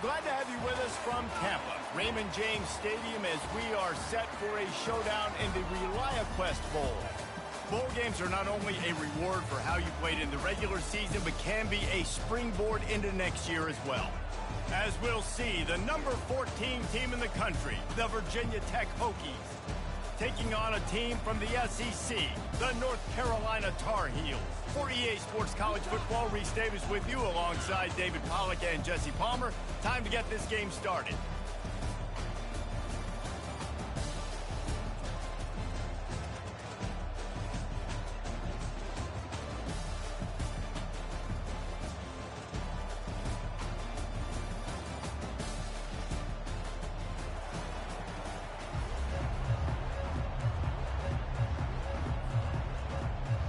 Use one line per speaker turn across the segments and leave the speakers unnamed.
Glad to have you with us from Tampa, Raymond James Stadium, as we are set for a showdown in the ReliaQuest Bowl. Bowl games are not only a reward for how you played in the regular season, but can be a springboard into next year as well. As we'll see, the number 14 team in the country, the Virginia Tech Hokies, taking on a team from the SEC, the North Carolina Tar Heels. For EA Sports College Football, Reese Davis with you alongside David Pollack and Jesse Palmer. Time to get this game started.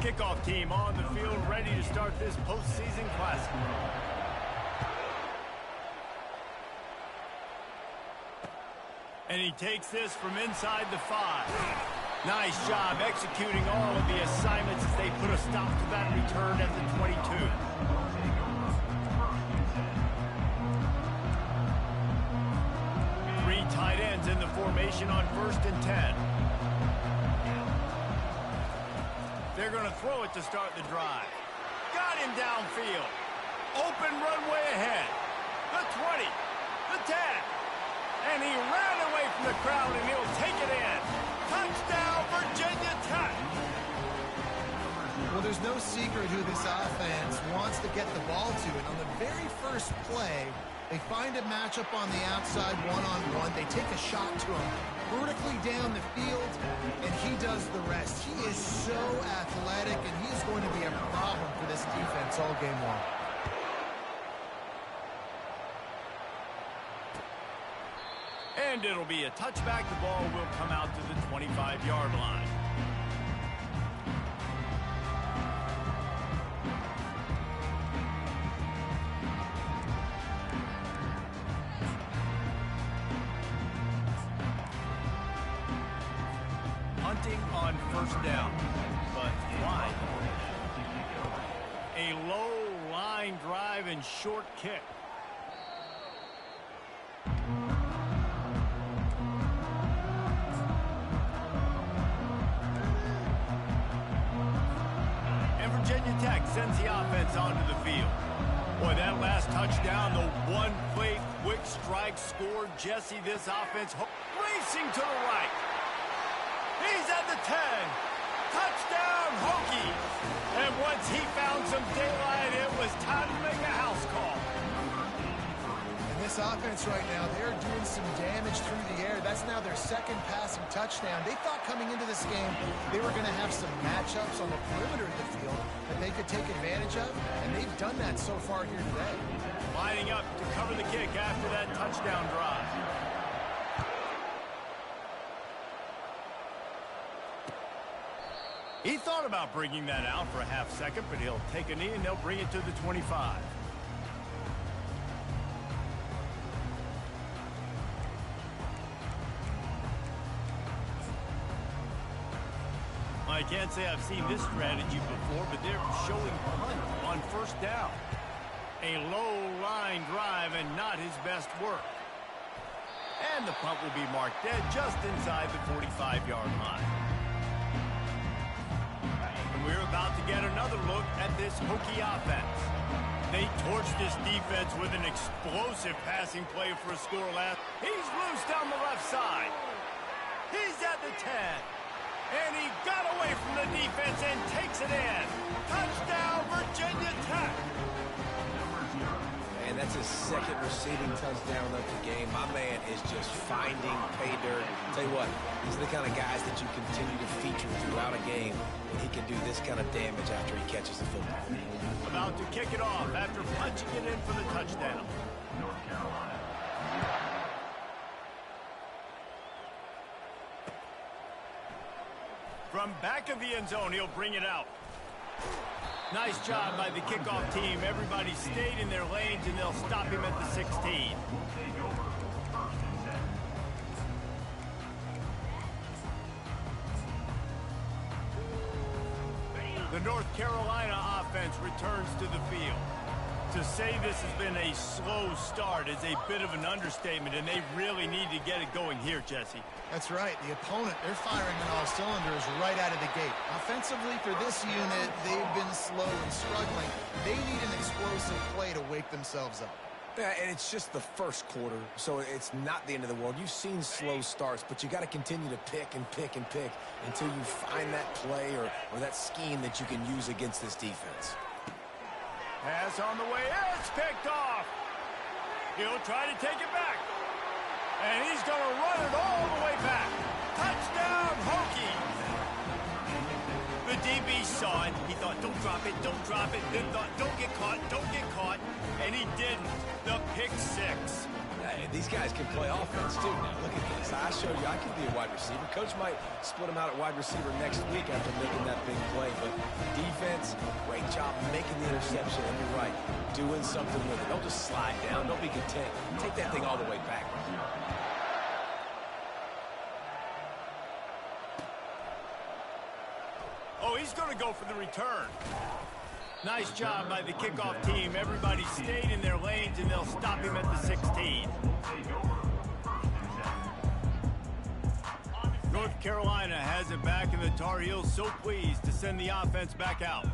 Kickoff team on the field, ready to start this postseason classic. And he takes this from inside the 5. Nice job executing all of the assignments as they put a stop to that return at the 22. Three tight ends in the formation on 1st and 10. They're going to throw it to start the drive. Got him downfield. Open runway ahead. The 20, the 10. And he ran away from the crowd, and he'll take it in. Touchdown, Virginia Tech.
Well, there's no secret who this offense wants to get the ball to. And on the very first play, they find a matchup on the outside one-on-one. They take a shot to him vertically down the field, and he does the rest. He is so athletic, and he is going to be a problem for this defense all game long.
And it'll be a touchback. The ball will come out to the 25-yard line. On 1st down, but wide. A low line drive and short kick. And Virginia Tech sends the offense onto the field. Boy, that last touchdown, the one-play quick strike scored. Jesse, this offense racing to the right. He's at the 10. Touchdown, Hokies. And once he found some daylight, it was time to make a house call.
And this offense right now, they're doing some damage through the air. That's now their 2nd passing touchdown. They thought coming into this game they were going to have some matchups on the perimeter of the field that they could take advantage of, and they've done that so far here today.
Lining up to cover the kick after that touchdown drive. He thought about bringing that out for a half second, but he'll take a knee and they'll bring it to the 25. I can't say I've seen this strategy before, but they're showing punt on 1st down. A low line drive and not his best work. And the punt will be marked dead just inside the 45-yard line. We're about to get another look at this Hokie offense. They torched this defense with an explosive passing play for a score last. He's loose down the left side. He's at the 10. And he got away from the defense and takes it in. Touchdown, Virginia Tech.
And that's his 2nd receiving touchdown of the game. My man is just finding pay dirt. Tell you what, these are the kind of guys that you continue to feature throughout a game when he can do this kind of damage after he catches the football.
About to kick it off after punching it in for the touchdown. North Carolina. From back of the end zone, he'll bring it out. Nice job by the kickoff team. Everybody stayed in their lanes, and they'll stop him at the 16. The North Carolina offense returns to the field. To say this has been a slow start is a bit of an understatement, and they really need to get it going here, Jesse.
That's right. The opponent, they're firing on all cylinders right out of the gate. Offensively, for this unit, they've been slow and struggling. They need an explosive play to wake themselves up.
Yeah, and it's just the first quarter, so it's not the end of the world. You've seen slow starts, but you got to continue to pick and pick and pick until you find that play or that scheme that you can use against this defense.
Pass on the way. It's picked off. He'll try to take it back. And he's going to run it all the way back. Touchdown, Hokies. The DB saw it. He thought, don't drop it, don't drop it. Then thought, don't get caught, don't get caught. And he didn't. The pick six.
These guys can play offense, too. Now, look at this. I showed you I could be a wide receiver. Coach might split him out at wide receiver next week after making that big play. But defense, great job making the interception. And you're right, doing something with it. Don't just slide down. Don't be content. Take that thing all the way back.
Oh, he's going to go for the return. Nice job by the kickoff team. Everybody stayed in their lanes, and they'll stop him at the 16. North Carolina has it back, and the Tar Heels so pleased to send the offense back out.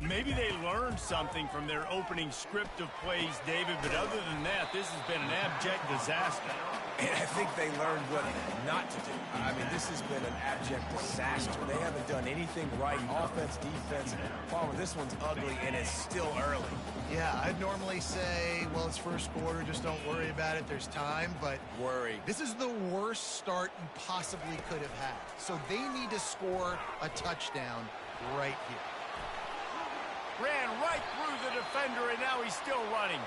Maybe they learned something from their opening script of plays, David, but other than that, this has been an abject disaster.
And I think they learned what not to do. I mean, this has been an abject disaster. They haven't done anything right, offense, defense. Palmer, this one's ugly, and it's still early.
Yeah, I'd normally say, well, it's first quarter, just don't worry about it, there's time, but this is the worst start you possibly could have had. So they need to score a touchdown right here.
Ran right through the defender, and now he's still running.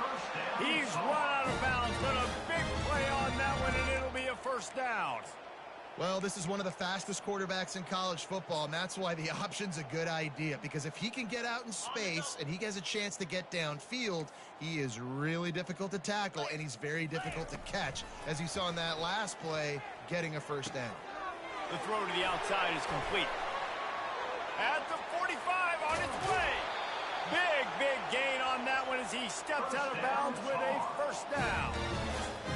He's run out of bounds, but a big play on that one, and it'll be a first down.
Well, this is one of the fastest quarterbacks in college football, and that's why the option's a good idea, because if he can get out in space and he has a chance to get downfield, he is really difficult to tackle, and he's very difficult to catch, as you saw in that last play, getting a first down.
The throw to the outside is complete. At the 45 on its way. Big gain on that one as he steps out of bounds with a first down.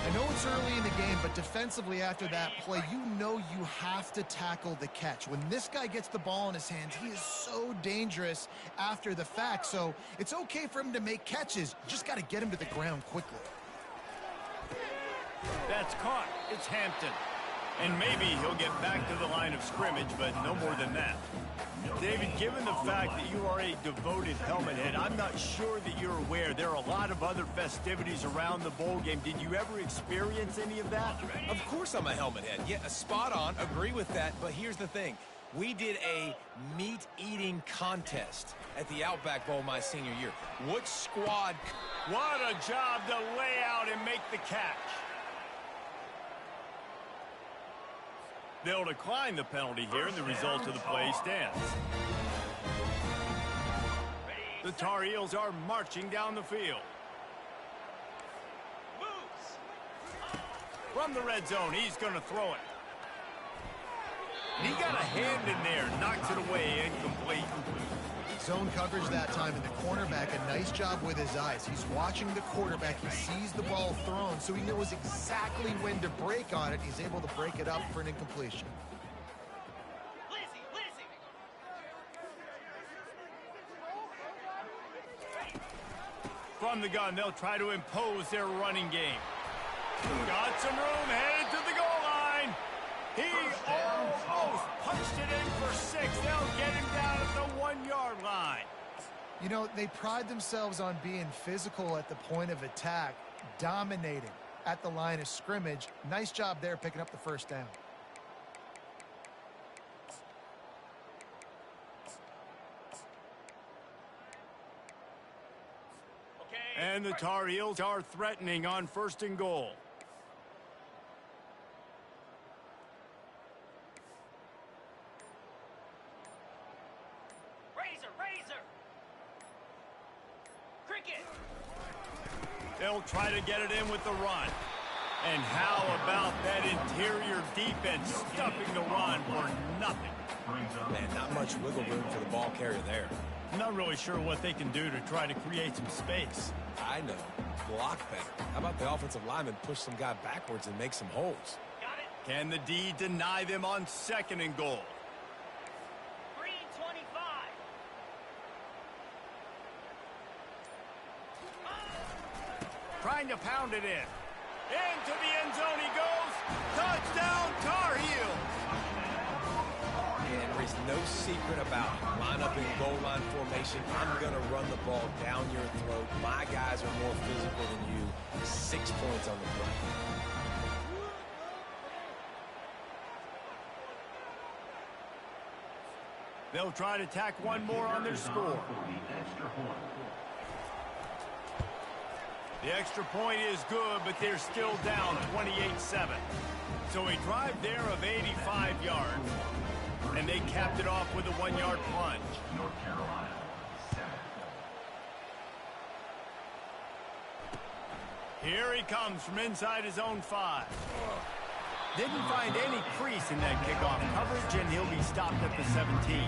I know it's early in the game, but defensively after that play, you know you have to tackle the catch. When this guy gets the ball in his hands, he is so dangerous after the fact. So it's okay for him to make catches. You just got to get him to the ground quickly.
That's caught. It's Hampton. And maybe he'll get back to the line of scrimmage, but no more than that. David, given the fact that you are a devoted helmet head, I'm not sure that you're aware there are a lot of other festivities around the bowl game. Did you ever experience any of that?
Of course I'm a helmet head. Yeah, spot on. Agree with that. But here's the thing. We did a meat-eating contest at the Outback Bowl my senior year. Which squad?
What a job to lay out and make the catch. They'll decline the penalty here, and the result of the play stands. The Tar Heels are marching down the field. From the red zone, he's going to throw it. And he got a hand in there, knocks it away, incomplete.
Zone coverage that time, and the cornerback, a nice job with his eyes. He's watching the quarterback. He sees the ball thrown, so he knows exactly when to break on it. He's able to break it up for an incompletion.
From the gun, they'll try to impose their running game. Got some room, headed to the goal line. He almost punched it in for 6. They'll get him down at the 1-yard line.
You know, they pride themselves on being physical at the point of attack, dominating at the line of scrimmage. Nice job there picking up the first down.
And the Tar Heels are threatening on 1st and goal.
Razor! Cricket!
They'll try to get it in with the run. And how about that interior defense stuffing the run for nothing?
Man, not much wiggle room for the ball carrier there.
I'm not really sure what they can do to try to create some space.
I know. Block better. How about the offensive lineman push some guy backwards and make some holes?
Can the D deny them on 2nd and goal?
3:25.
Trying to pound it in. Into the end zone he goes. Touchdown, Tar Heels.
And there is no secret about it. Line up in goal line formation. I'm going to run the ball down your throat. My guys are more physical than you. 6 points on the play.
They'll try to tack one more on their score. The extra point is good, but they're still down 28-7. So a drive there of 85 yards. And they capped it off with a 1-yard plunge.
North Carolina, 7.
Here he comes from inside his own 5. Didn't find any crease in that kickoff coverage, and he'll be stopped at the 17.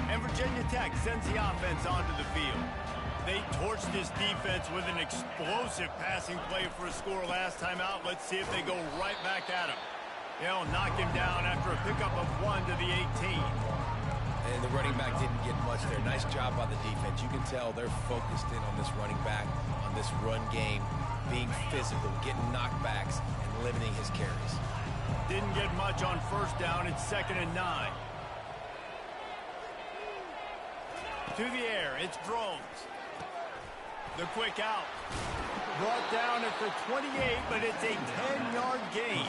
And Virginia Tech sends the offense onto the field. They torched this defense with an explosive passing play for a score last time out. Let's see if they go right back at him. They'll knock him down after a pickup of 1 to the 18.
And the running back didn't get much there. Nice job by the defense. You can tell they're focused in on this running back, on this run game, being physical, getting knockbacks, and limiting his carries.
Didn't get much on 1st down. It's 2nd and 9. To the air, it's Drones. The quick out. Brought down at the 28, but it's a 10-yard gain.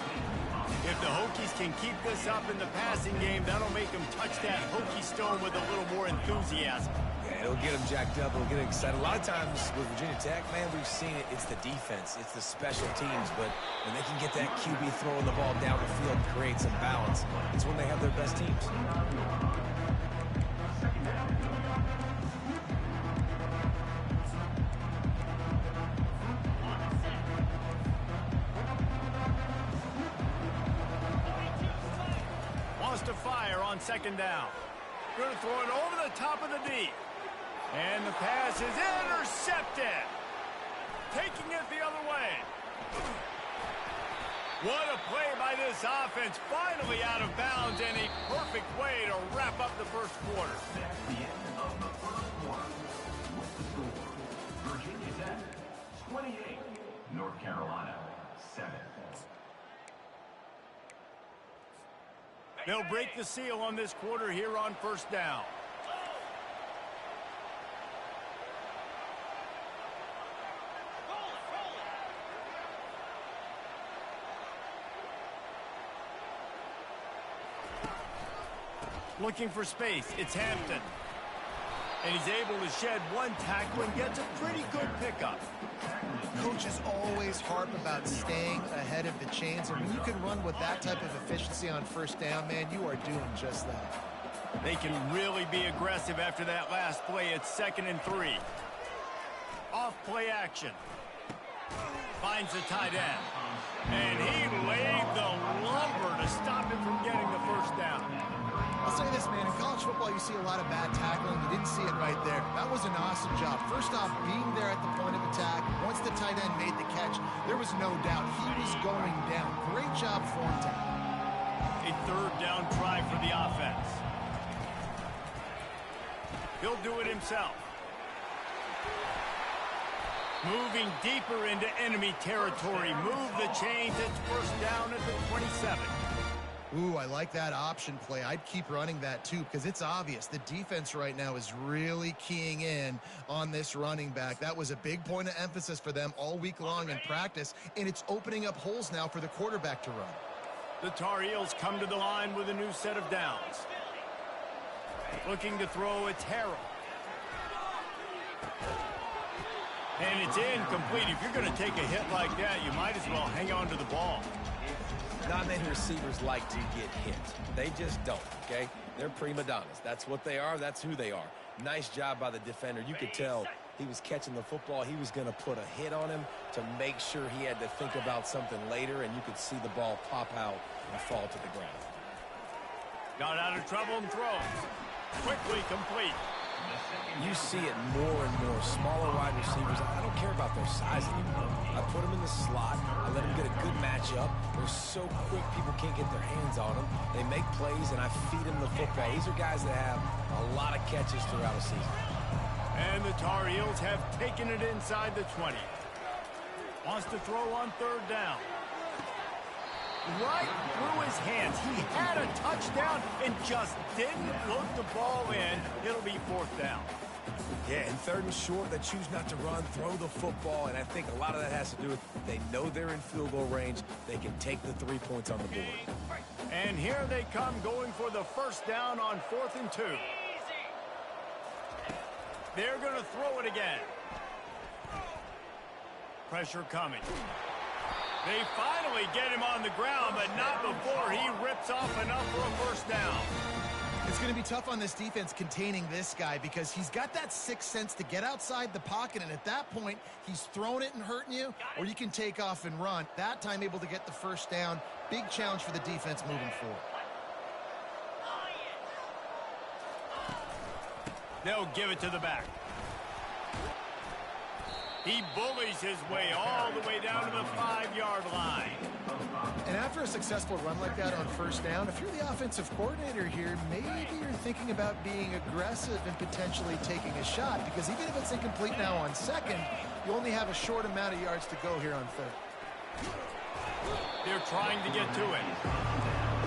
If the Hokies can keep this up in the passing game, that'll make them touch that Hokie stone with a little more enthusiasm.
Yeah, it'll get them jacked up. It'll get them excited. A lot of times with Virginia Tech, man, we've seen it. It's the defense. It's the special teams. But when they can get that QB throwing the ball down the field and create some balance, it's when they have their best teams.
To fire on 2nd down. Going to throw it over the top of the D. And the pass is intercepted. Taking it the other way. What a play by this offense. Finally out of bounds, and a perfect way to wrap up the 1st quarter.
That's the end of the 1st quarter. With the score, Virginia Tech, 28. North Carolina, 7.
They'll break the seal on this quarter here on 1st down. Looking for space, it's Hampton. And he's able to shed one tackle and gets a pretty good pickup.
Coaches always harp about staying ahead of the chains, and when you can run with that type of efficiency on 1st down, man, you are doing just that.
They can really be aggressive after that last play. It's 2nd and 3. Off play action. Finds the tight end. And he laid the lumber to stop him from getting the 1st down.
I'll say this, man, in college football you see a lot of bad tackling. You didn't see it right there. That was an awesome job. First off, being there at the point of attack. Once the tight end made the catch, there was no doubt he was going down. Great job for him.
A 3rd down try for the offense. He'll do it himself. Moving deeper into enemy territory. Move the chains. It's 1st down at the 27.
Ooh, I like that option play. I'd keep running that too because it's obvious the defense right now is really keying in on this running back. That was a big point of emphasis for them all week long in practice, and it's opening up holes now for the quarterback to run.
The Tar Heels come to the line with a new set of downs. Looking to throw, it's Harrell. And it's incomplete. If you're going to take a hit like that, you might as well hang on to the ball.
Not many receivers like to get hit. They just don't, okay? They're prima donnas. That's what they are. That's who they are. Nice job by the defender. You could tell he was catching the football. He was going to put a hit on him to make sure he had to think about something later, and you could see the ball pop out and fall to the ground.
Got out of trouble and throws. Quickly complete.
You see it more and more. Smaller wide receivers, I don't care about their size anymore. I put them in the slot. I let them get a good matchup. They're so quick, people can't get their hands on them. They make plays, and I feed them the football. These are guys that have a lot of catches throughout a season.
And the Tar Heels have taken it inside the 20. Wants to throw on third down. Right through his hands. He had a touchdown and just didn't look the ball in. It'll be fourth down.
Yeah, and third and short, they choose not to run, throw the football, and I think a lot of that has to do with they know they're in field goal range. They can take the 3 points on the board.
And here they come going for the first down on 4th and 2. They're going to throw it again. Pressure coming. They finally get him on the ground, but not before he rips off enough for a first down.
It's going to be tough on this defense containing this guy because he's got that sixth sense to get outside the pocket, and at that point, he's throwing it and hurting you, or you can take off and run. That time able to get the first down. Big challenge for the defense moving forward.
They'll give it to the back. He bullies his way all the way down to the 5-yard line.
And after a successful run like that on first down, if you're the offensive coordinator here, maybe you're thinking about being aggressive and potentially taking a shot, because even if it's incomplete now on second, you only have a short amount of yards to go here on third.
They're trying to get to it.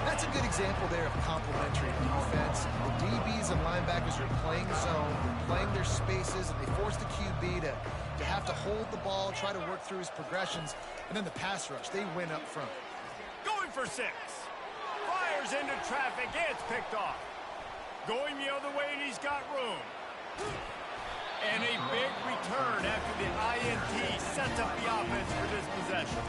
That's a good example there of complementary defense. The DBs and linebackers are playing zone, they're playing their spaces, and they force the QB to have to hold the ball, try to work through his progressions, and then the pass rush, they win up front.
Going for 6. Fires into traffic, it's picked off. Going the other way, and he's got room. And a big return after the INT sets up the offense for this possession.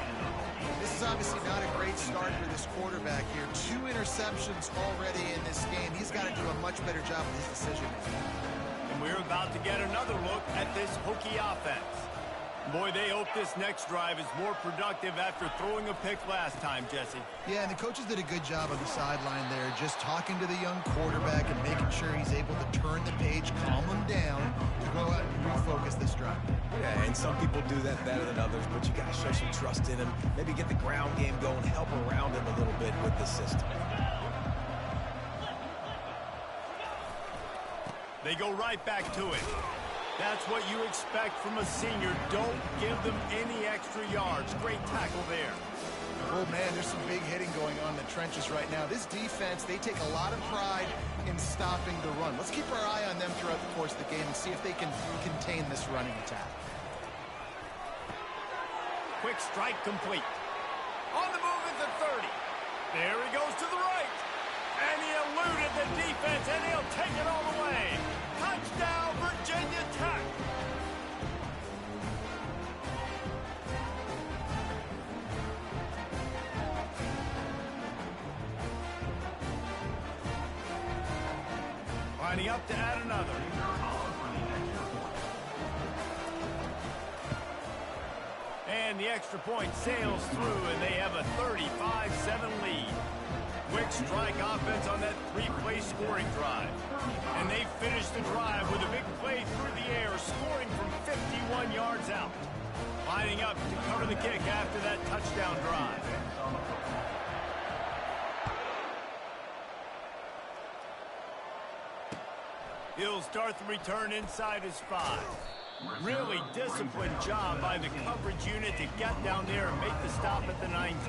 This is obviously not a great start for this quarterback here. 2 interceptions already in this game. He's got to do a much better job with his decision-making.
And we're about to get another look at this Hokie offense. Boy, they hope this next drive is more productive after throwing a pick last time, Jesse.
Yeah, and the coaches did a good job on the sideline there, just talking to the young quarterback and making sure he's able to turn the page, calm him down, to go out and refocus this drive.
Yeah, and some people do that better than others, but you got to show some trust in him. Maybe get the ground game going, help around him a little bit with the system.
They go right back to it. That's what you expect from a senior. Don't give them any extra yards. Great tackle there.
Oh, man, there's some big hitting going on in the trenches right now. This defense, they take a lot of pride in stopping the run. Let's keep our eye on them throughout the course of the game and see if they can contain this running attack.
Quick strike complete. On the move at the 30. There he goes to the right. And he eluded the defense, and he'll take it all the way. Touchdown, Virginia Tech. Lining up to add another. And the extra point sails through, and they have a 35-7 lead. Quick strike offense on that 3-play scoring drive. And they finish the drive with a big play through the air, scoring from 51 yards out. Lining up to cover the kick after that touchdown drive. He'll start the return inside his 5. Really disciplined job by the coverage unit to get down there and make the stop at the 19.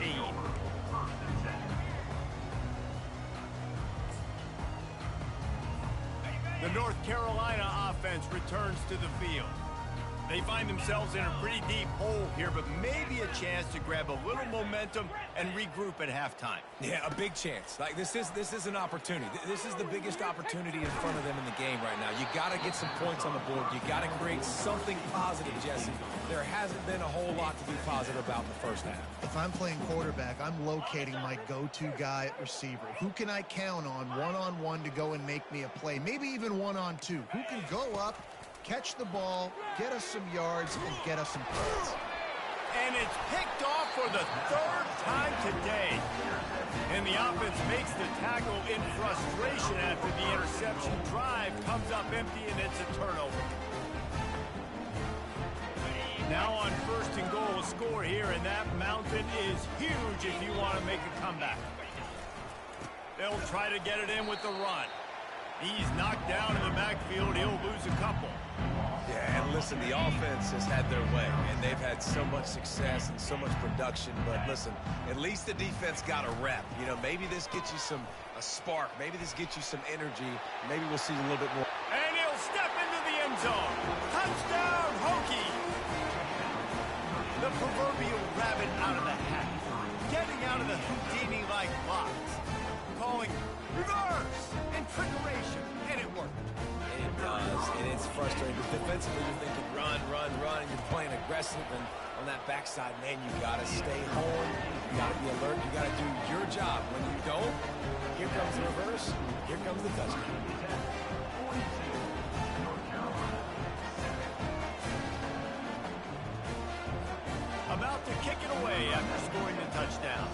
The North Carolina offense returns to the field. They find themselves in a pretty deep hole here, but maybe a chance to grab a little momentum and regroup at halftime.
Yeah, a big chance. Like, this is an opportunity. This is the biggest opportunity in front of them in the game right now. You got to get some points on the board. You got to create something positive, Jesse. There hasn't been a whole lot to be positive about in the first half.
If I'm playing quarterback, I'm locating my go-to guy at receiver. Who can I count on one-on-one to go and make me a play? Maybe even one-on-two. Who can go up, catch the ball, get us some yards, and get us some points.
And it's picked off for the third time today. And the offense makes the tackle in frustration after the interception. Drive comes up empty, and it's a turnover. Now on first and goal, a score here, and that mountain is huge if you want to make a comeback. They'll try to get it in with the run. He's knocked down in the backfield. He'll lose a couple.
Yeah, and listen, the offense has had their way, and they've had so much success and so much production. But listen, at least the defense got a rep. You know, maybe this gets you a spark. Maybe this gets you some energy. Maybe we'll see a little bit more.
And he'll step into the end zone. Touchdown, Hokie! The proverbial rabbit out of the hat. Getting out of the Houdini-like box. Calling reverse and trickeration, and it worked.
It does, and it's frustrating. Defensively, you're thinking run, and you're playing aggressive, and on that backside, man, you got to stay home. You got to be alert. You got to do your job. When you don't, here comes the reverse. Here comes the touchdown.
About to kick it away after scoring the touchdown.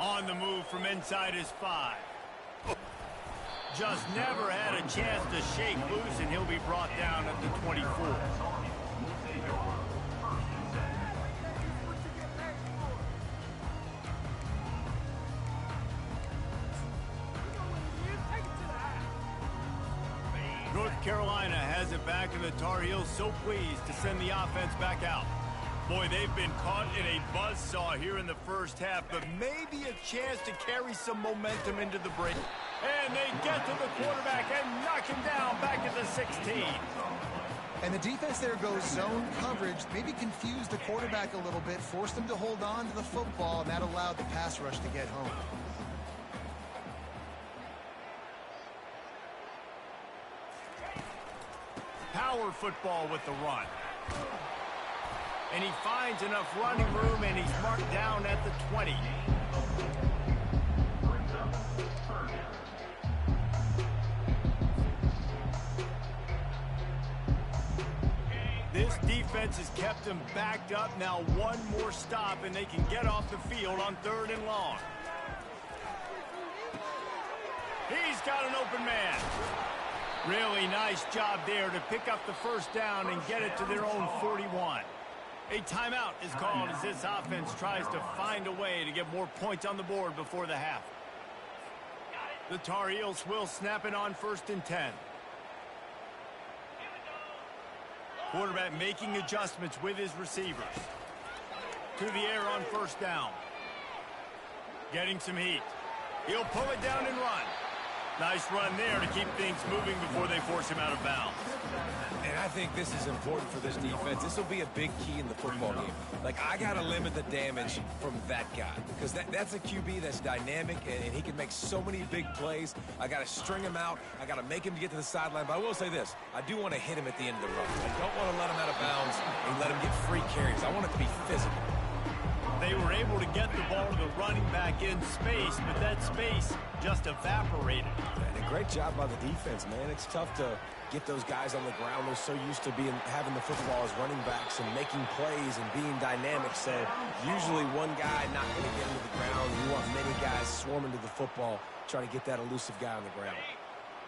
On the move from inside his 5. Just never had a chance to shake loose, and he'll be brought down at the 24. North Carolina has it back, and the Tar Heels so pleased to send the offense back out. Boy, they've been caught in a buzzsaw here in the first half, but maybe a chance to carry some momentum into the break. And they get to the quarterback and knock him down back at the 16.
And the defense there goes zone coverage, maybe confused the quarterback a little bit, forced him to hold on to the football, and that allowed the pass rush to get home.
Power football with the run. And he finds enough running room, and he's marked down at the 20. This defense has kept him backed up. Now one more stop, and they can get off the field on 3rd and long. He's got an open man. Really nice job there to pick up the first down and get it to their own 41. A timeout is called as this offense tries to find a way to get more points on the board before the half. The Tar Heels will snap it on 1st and 10. Quarterback making adjustments with his receivers. To the air on 1st down. Getting some heat. He'll pull it down and run. Nice run there to keep things moving before they force him out of bounds.
And I think this is important for this defense. This will be a big key in the football game. Like, I got to limit the damage from that guy because that's a QB that's dynamic, and he can make so many big plays. I got to string him out. I got to make him get to the sideline. But I will say this. I do want to hit him at the end of the run. I don't want to let him out of bounds and let him get free carries. I want it to be physical.
They were able to get the ball to the running back in space, but that space just evaporated.
And a great job by the defense, man. It's tough to get those guys on the ground. They're so used to having the football as running backs and making plays and being dynamic. So usually one guy not going to get into the ground. You want many guys swarming to the football, trying to get that elusive guy on the ground.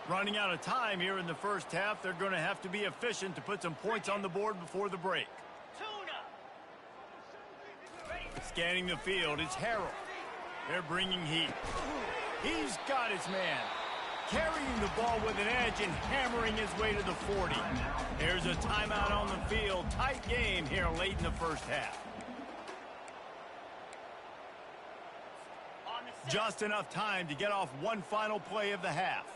Running out of time here in the first half, they're going to have to be efficient to put some points on the board before the break. Scanning the field, it's Harrell. They're bringing heat. He's got his man. Carrying the ball with an edge and hammering his way to the 40. There's a timeout on the field. Tight game here late in the first half. Just enough time to get off one final play of the half.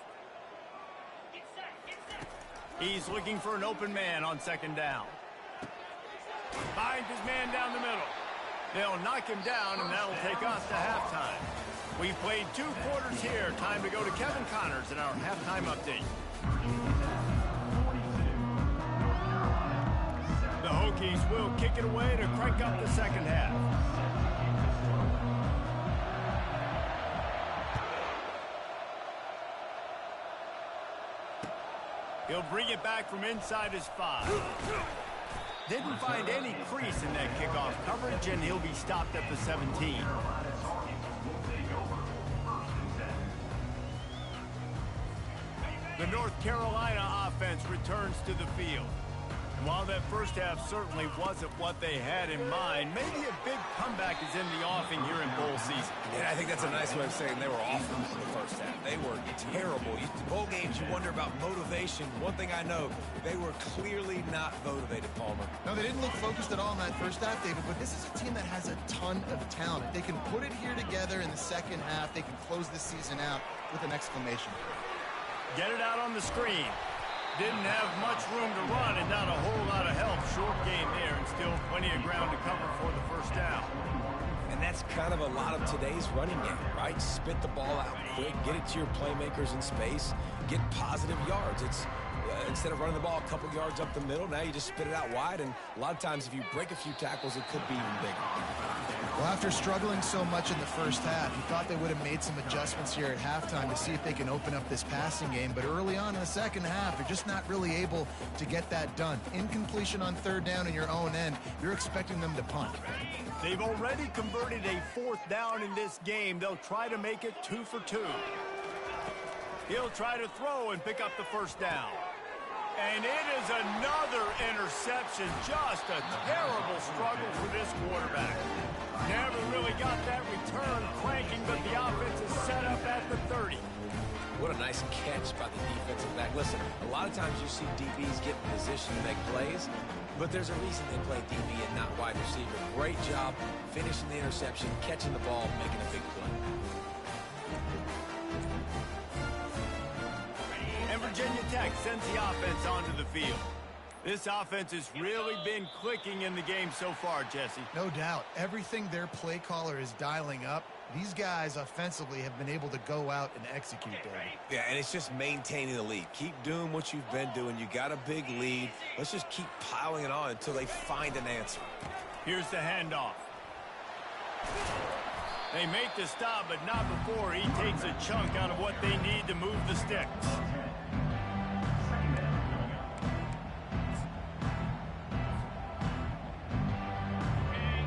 He's looking for an open man on second down. Finds his man down the middle. They'll knock him down, and that'll take us to halftime. We've played 2 quarters here. Time to go to Kevin Connors in our halftime update. The Hokies will kick it away to crank up the second half. He'll bring it back from inside his 5. Didn't find any crease in that kickoff coverage, and he'll be stopped at the 17. The North Carolina offense returns to the field. And while that first half certainly wasn't what they had in mind, maybe a big comeback is in the offing here in bowl season.
Yeah, I think that's a nice way of saying they were awful in the first half. They were terrible. Bowl games, you wonder about motivation. One thing I know, they were clearly not motivated, Palmer.
No, they didn't look focused at all in that first half, David, but this is a team that has a ton of talent. If they can put it here together in the second half, they can close the season out with an exclamation point.
Get it out on the screen. Didn't have much room to run and not a whole lot of help. Short game there and still plenty of ground to cover for the first down.
And that's kind of a lot of today's running game, right? Spit the ball out quick, get it to your playmakers in space, get positive yards. It's instead of running the ball a couple yards up the middle, now you just spit it out wide, and a lot of times if you break a few tackles, it could be even bigger.
Well, after struggling so much in the first half, you thought they would have made some adjustments here at halftime to see if they can open up this passing game. But early on in the second half, they're just not really able to get that done. Incompletion on third down in your own end, you're expecting them to punt.
They've already converted a 4th down in this game. They'll try to make it 2 for 2. He'll try to throw and pick up the first down. And it is another interception. Just a terrible struggle for this quarterback. Never really got that return cranking, but the offense is set up at the 30.
What a nice catch by the defensive back. Listen, a lot of times you see DBs get in position to make plays, but there's a reason they play DB and not wide receiver. Great job finishing the interception, catching the ball, making a big play.
And Virginia Tech sends the offense onto the field. This offense has really been clicking in the game so far, Jesse.
No doubt. Everything their play caller is dialing up, these guys offensively have been able to go out and execute, David.
Yeah, and it's just maintaining the lead. Keep doing what you've been doing. You got a big lead. Let's just keep piling it on until they find an answer.
Here's the handoff. They make the stop, but not before he takes a chunk out of what they need to move the sticks.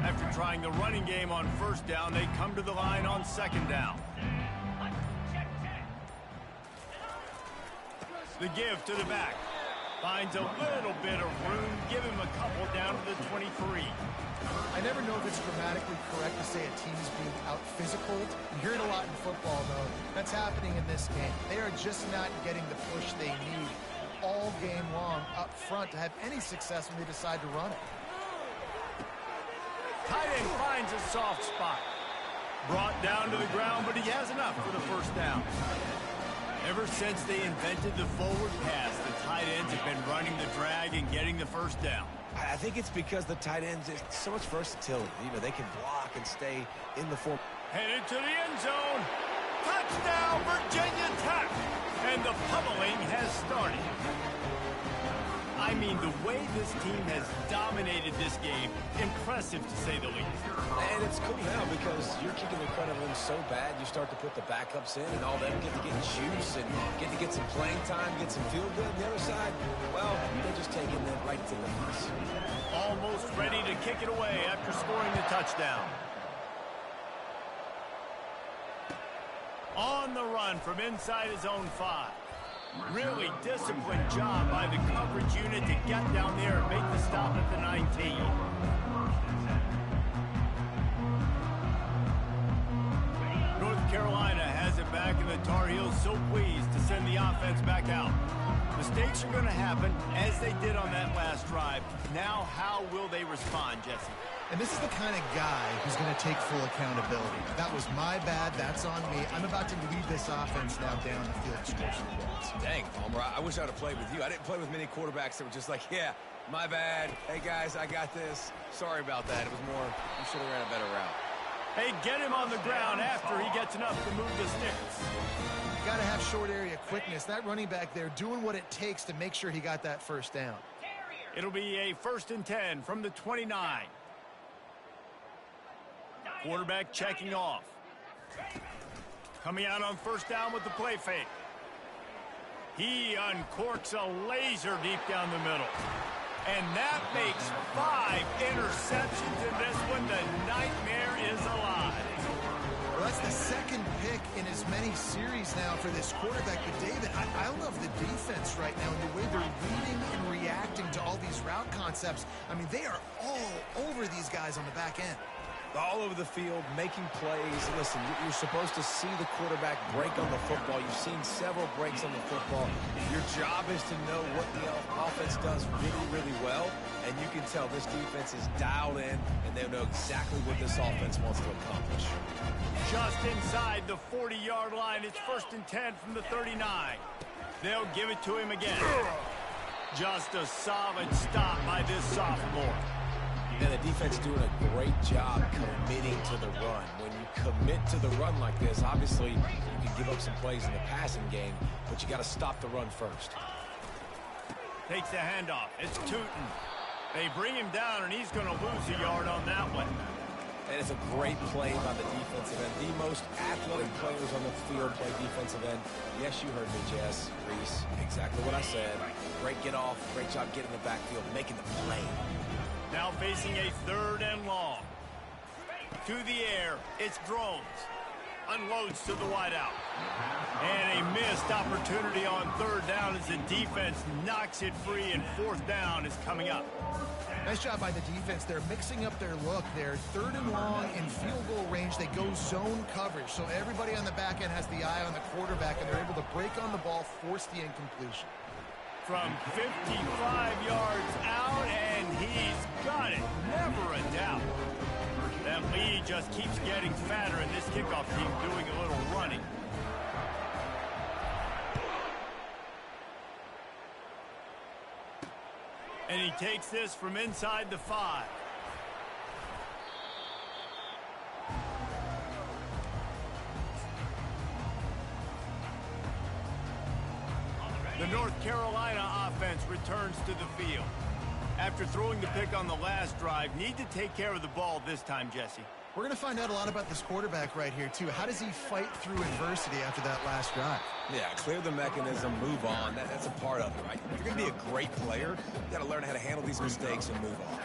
After trying the running game on first down, they come to the line on second down. The give to the back. Finds a little bit of room. Give him a couple down to the 23.
I never know if it's grammatically correct to say a team is being out-physical. You hear it a lot in football, though. That's happening in this game. They are just not getting the push they need all game long up front to have any success when they decide to run it.
Tight end finds a soft spot. Brought down to the ground, but he has enough for the first down. Ever since they invented the forward pass, the tight ends have been running the drag and getting the first down.
I think it's because the tight ends, there's so much versatility. You know, they can block and stay in the form.
Headed to the end zone. Touchdown, Virginia Tech. And the pummeling has started. I mean, the way this team has dominated this game, impressive to say the least.
And it's cool now because you're kicking the crud out of them so bad, you start to put the backups in, and all them get to get juice and get to get some playing time, get some feel good. On the other side, well, they're just taking that right to the face.
Almost ready to kick it away after scoring the touchdown. On the run from inside his own 5. Really disciplined job by the coverage unit to get down there and make the stop at the 19. North Carolina has it back in the the Tar Heels so pleased to send the offense back out. Mistakes are going to happen, as they did on that last drive. Now, how will they respond, Jesse?
And this is the kind of guy who's going to take full accountability. That was my bad. That's on me. I'm about to lead this offense now down the field to score some points.
Dang, Palmer, I wish I'd have played with you. I didn't play with many quarterbacks that were just like, yeah, my bad. Hey, guys, I got this. Sorry about that. It was more, you should have ran a better route.
Hey, get him on the ground after he gets enough to move the sticks.
You got to have short area quickness. That running back there doing what it takes to make sure he got that first down.
It'll be a 1st and 10 from the 29. Quarterback checking off. Coming out on 1st down with the play fake. He uncorks a laser deep down the middle. And that makes 5 interceptions in this one. The nightmare is alive.
Well, that's the second pick in as many series now for this quarterback. But, David, I love the defense right now and the way they're reading and reacting to all these route concepts. I mean, they are all over these guys on the back end.
All over the field, making plays. Listen, you're supposed to see the quarterback break on the football. You've seen several breaks on the football. Your job is to know what the offense does really, really well. And you can tell this defense is dialed in, and they know exactly what this offense wants to accomplish.
Just inside the 40-yard line. It's 1st and 10 from the 39. They'll give it to him again. Just a solid stop by this sophomore.
And the defense doing a great job committing to the run. When you commit to the run like this, obviously you can give up some plays in the passing game, but you got to stop the run first.
Takes the handoff. It's Tootin. They bring him down, and he's going to lose a yard on that one.
And it's a great play by the defensive end. The most athletic players on the field play defensive end. Yes, you heard me, Jess, Reese. Exactly what I said. Great get off. Great job getting in the backfield, making the play.
Now facing a 3rd and long. To the air, it's Drones. Unloads to the wideout. And a missed opportunity on 3rd down as the defense knocks it free, and 4th down is coming up.
Nice job by the defense. They're mixing up their look. They're 3rd and long in field goal range. They go zone coverage. So everybody on the back end has the eye on the quarterback, and they're able to break on the ball, force the incompletion.
From 55 yards out, and he's got it. Never a doubt. That lead just keeps getting fatter, and this kickoff team doing a little running. And he takes this from inside the 5. The North Carolina offense returns to the field. After throwing the pick on the last drive, need to take care of the ball this time, Jesse.
We're going to find out a lot about this quarterback right here, too. How does he fight through adversity after that last drive?
Yeah, clear the mechanism, move on. That's a part of it, right? If you're going to be a great player, you got to learn how to handle these mistakes and move on.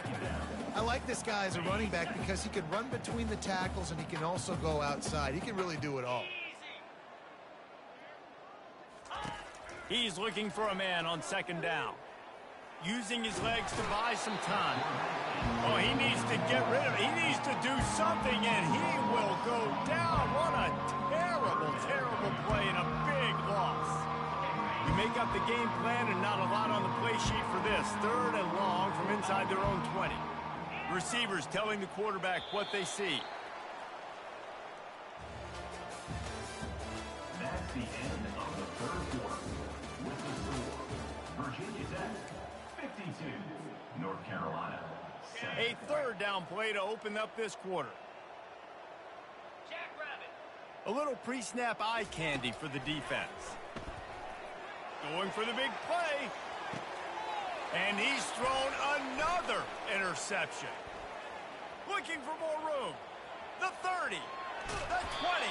I like this guy as a running back because he can run between the tackles and he can also go outside. He can really do it all.
He's looking for a man on 2nd down. Using his legs to buy some time. Oh, he needs to get rid of it. He needs to do something, and he will go down. What a terrible, terrible play and a big loss. You make up the game plan and not a lot on the play sheet for this. 3rd and long from inside their own 20. Receivers telling the quarterback what they see.
That's the end of the 3rd quarter. With the score, Virginia Tech 52, North Carolina 7.
A 3rd down play to open up this quarter. A little pre-snap eye candy for the defense. Going for the big play. And he's thrown another interception. Looking for more room. The 30. The 20.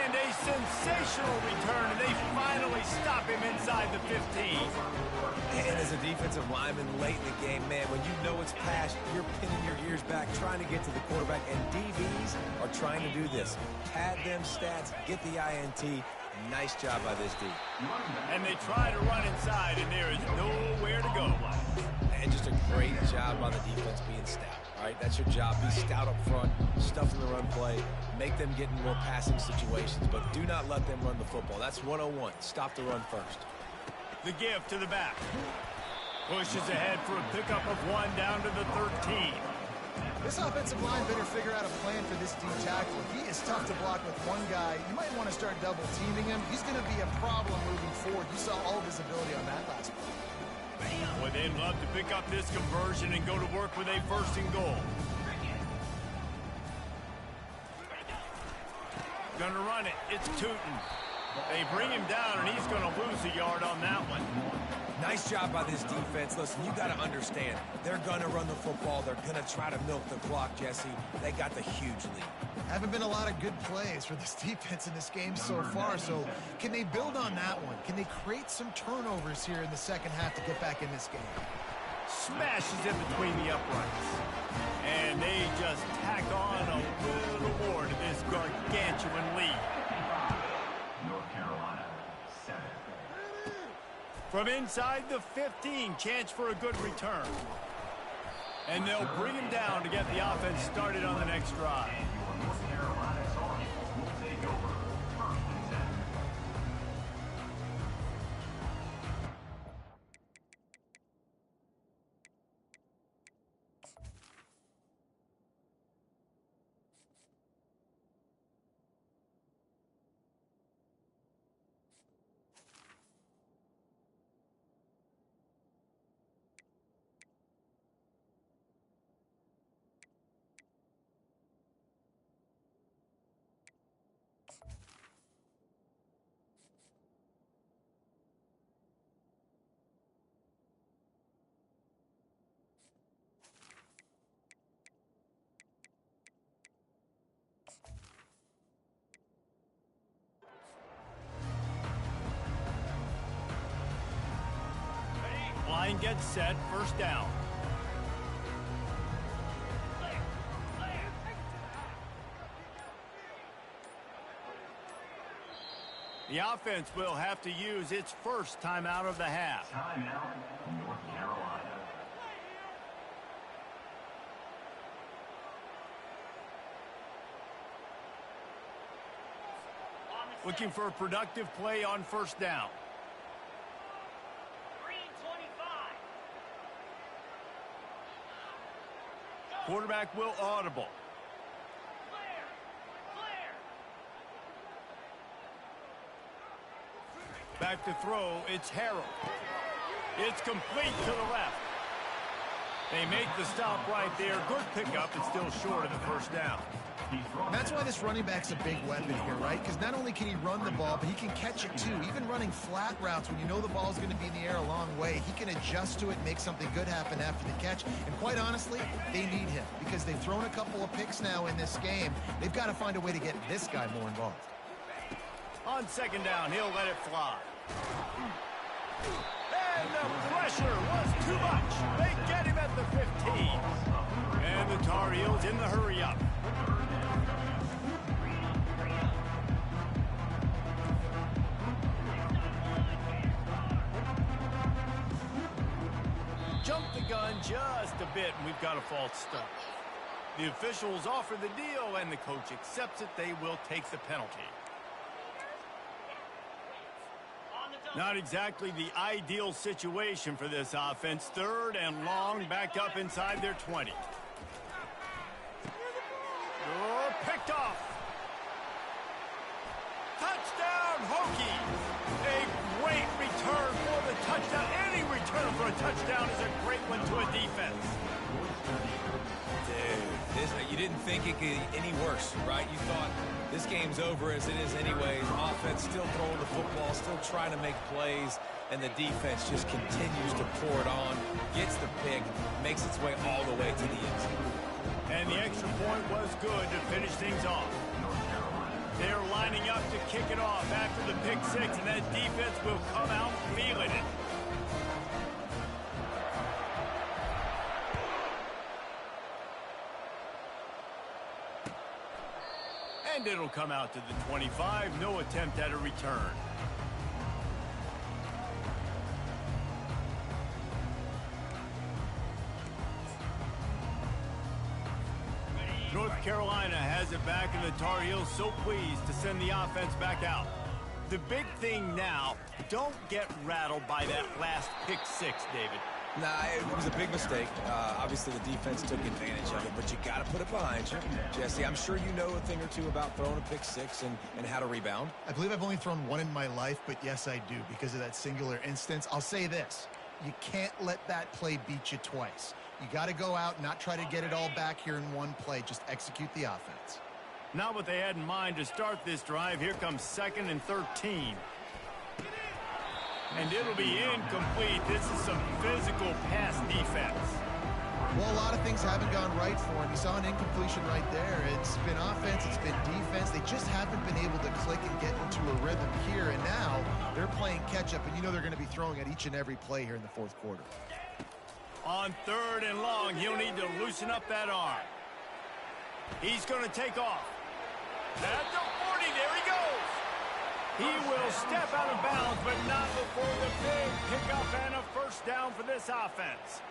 And a sensational return. And they finally stop him inside the 15.
And as a defensive lineman late in the game, man, when you know it's past, you're pinning your ears back, trying to get to the quarterback. And DBs are trying to do this. Pad them stats, get the INT. Nice job by this D.
And they try to run inside, and there is nowhere to go.
And just a great job by the defense being stout. All right, that's your job. Be stout up front, stuff in the run play, Make them get in more passing situations, but do not let them run the football. That's 101. Stop the run first.
The give to the back. Pushes ahead for a pickup of 1 down to the 13.
This offensive line better figure out a plan for this D tackle. He is tough to block with one guy. You might want to start double teaming him. He's going to be a problem moving forward. You saw all of his ability on that last play.
Boy, they'd love to pick up this conversion and go to work with a 1st and goal. Gonna run it. It's Tootin. They bring him down, and he's going to lose a yard on that one.
Nice job by this defense. Listen, you got to understand, they're going to run the football. They're going to try to milk the clock, Jesse. They got the huge lead.
Haven't been a lot of good plays for this defense in this game so far, so can they build on that one? Can they create some turnovers here in the second half to get back in this game?
Smashes it between the uprights. And they just tack on a little more to this gargantuan lead.
North Carolina, 7.
From inside the 15, chance for a good return. And they'll bring him down to get the offense started on the next drive.
And your North Carolina Tar Heels will take over 1st and 10.
Line gets set, 1st down. The offense will have to use its 1st timeout of the half.
Timeout, North Carolina.
Looking for a productive play on 1st down. Quarterback will audible. Back to throw, it's Harold. It's complete to the left. They make the stop right there. Good pickup, but still short of the 1st down.
And that's why this running back's a big weapon here, right? Because not only can he run the ball, but he can catch it too. Even running flat routes when you know the ball's going to be in the air a long way, he can adjust to it and make something good happen after the catch. And quite honestly, they need him because they've thrown a couple of picks now in this game. They've got to find a way to get this guy more involved.
On 2nd down, he'll let it fly. And the pressure was too much. They get him at the 15. And the Tar Heels in the hurry-up. Jump the gun just a bit, and we've got a false start. The officials offer the deal, and the coach accepts it. They will take the penalty. Not exactly the ideal situation for this offense. 3rd and long, back up inside their 20. Oh, picked off. Touchdown, Hokies. A great return for the touchdown. Any return for a touchdown is a great one to a defense.
Dude, you didn't think it could get any worse, right? You thought this game's over as it is anyways. Offense still throwing the football, still trying to make plays, and the defense just continues to pour it on, gets the pick, makes its way all the way to the end zone.
And the extra point was good to finish things off. They're lining up to kick it off after the pick 6, and that defense will come out feeling it. And it'll come out to the 25. No attempt at a return. North Carolina has it back, and the Tar Heels so pleased to send the offense back out. The big thing now, don't get rattled by that last pick six, David.
Nah, it was a big mistake. Obviously, the defense took advantage of it, but you got to put it behind you. Jesse, I'm sure you know a thing or two about throwing a pick six and how to rebound.
I believe I've only thrown one in my life, but yes, I do because of that singular instance. I'll say this. You can't let that play beat you twice. You got to go out and not try to get it all back here in one play. Just execute the offense.
Not what they had in mind to start this drive. Here comes 2nd and 13. And it'll be incomplete. This is some physical pass defense.
Well, a lot of things haven't gone right for him. You saw an incompletion right there. It's been offense, it's been defense. They just haven't been able to click and get into a rhythm here. And now they're playing catch-up, and you know they're going to be throwing at each and every play here in the fourth quarter.
On 3rd and long, he'll need to loosen up that arm. He's going to take off. At the 40, there he goes. He will step out of bounds, but not before the big pickup and a first down for this offense.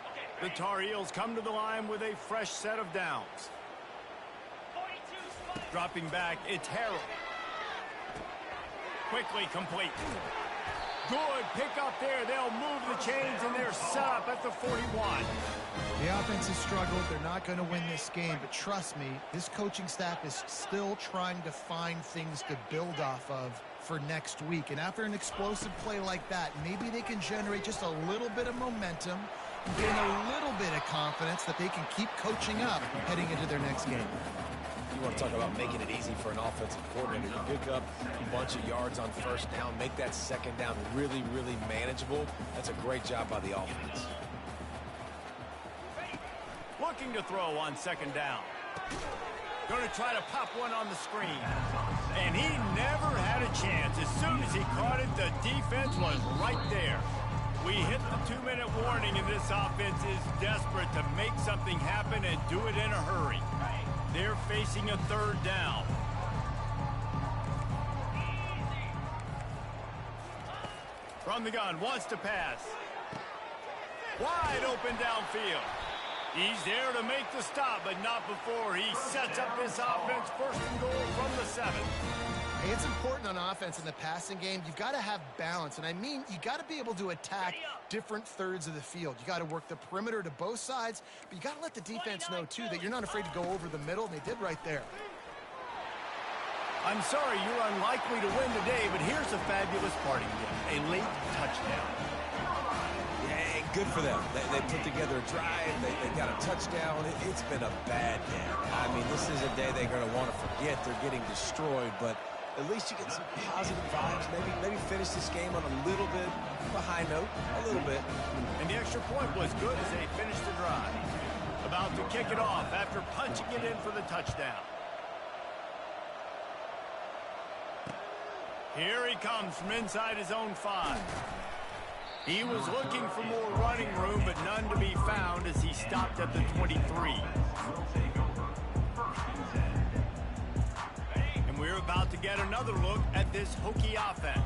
The Tar Heels come to the line with a fresh set of downs. Dropping back, it's Harold. Quickly complete. Good pickup there. They'll move the chains, and they're set up at the 41.
The offense has struggled. They're not going to win this game, but trust me, this coaching staff is still trying to find things to build off of for next week. And after an explosive play like that, maybe they can generate just a little bit of momentum and gain a little bit of confidence that they can keep coaching up heading into their next game.
You want to talk about making it easy for an offensive coordinator. You pick up a bunch of yards on first down, make that second down really, really manageable. That's a great job by the offense.
Looking to throw on 2nd down. Going to try to pop one on the screen. And he never had a chance. As soon as he caught it, the defense was right there. We hit the 2-minute warning, and this offense is desperate to make something happen and do it in a hurry. They're facing a 3rd down. From the gun, wants to pass. Wide open downfield. He's there to make the stop, but not before he sets up this offense. 1st and goal from the 7.
Hey, it's important on offense in the passing game. You've got to have balance, and I mean you got to be able to attack different thirds of the field. You got to work the perimeter to both sides, but you got to let the defense know, too, that you're not afraid to go over the middle, and they did right there.
I'm sorry you're unlikely to win today, but here's a fabulous parting gift, a late touchdown.
Yeah, good for them. They put together a drive. They got a touchdown. It's been a bad day. I mean, this is a day they're going to want to forget. They're getting destroyed, but at least you get some positive vibes. Maybe finish this game on a little bit of a high note, a little bit.
And the extra point was good as they finished the drive. About to kick it off after punching it in for the touchdown. Here he comes from inside his own 5. He was looking for more running room, but none to be found as he stopped at the 23. And we're about to get another look at this Hokie offense.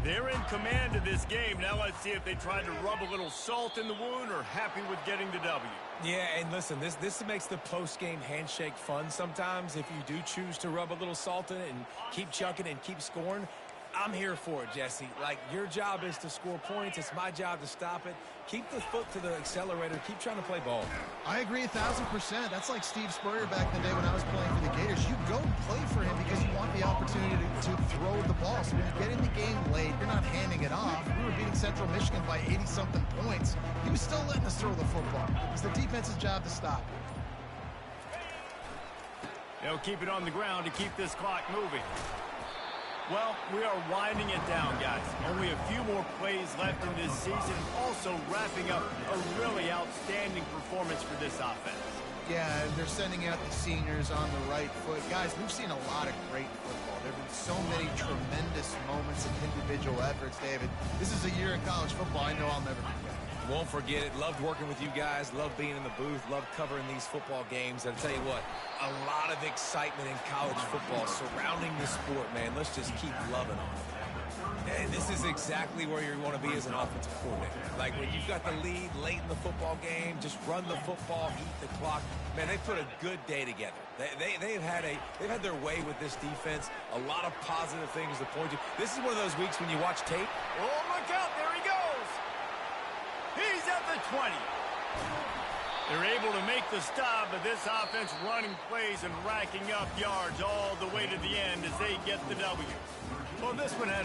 They're in command of this game. Now let's see if they tried to rub a little salt in the wound or happy with getting the W.
Yeah, and listen, this makes the post-game handshake fun sometimes. If you do choose to rub a little salt in it and keep chucking and keep scoring, I'm here for it, Jesse. Like, your job is to score points. It's my job to stop it. Keep the foot to the accelerator. Keep trying to play ball.
I agree 1,000%. That's like Steve Spurrier back in the day when I was playing for the Gators. You go and play for him because you want the opportunity to throw the ball. So when you get in the game late, you're not handing it off. We were beating Central Michigan by 80-something points. He was still letting us throw the football. It's the defense's job to stop it.
They'll keep it on the ground to keep this clock moving. Well, we are winding it down, guys. Only a few more plays left in this season. Also wrapping up a really outstanding performance for this offense.
Yeah, they're sending out the seniors on the right foot. Guys, we've seen a lot of great football. There have been so many tremendous moments and individual efforts, David. This is a year in college football I know I'll never forget.
Won't forget it. Loved working with you guys. Loved being in the booth. Loved covering these football games. And I'll tell you what, a lot of excitement in college football surrounding the sport, man. Let's just keep loving on it. And this is exactly where you want to be as an offensive coordinator. Like when you've got the lead late in the football game, just run the football, eat the clock. Man, they put a good day together. They've had their way with this defense. A lot of positive things to point to. This is one of those weeks when you watch tape.
Oh, look out. There he goes. He's at the 20. They're able to make the stop, but this offense running plays and racking up yards all the way to the end as they get the W. Well, this one had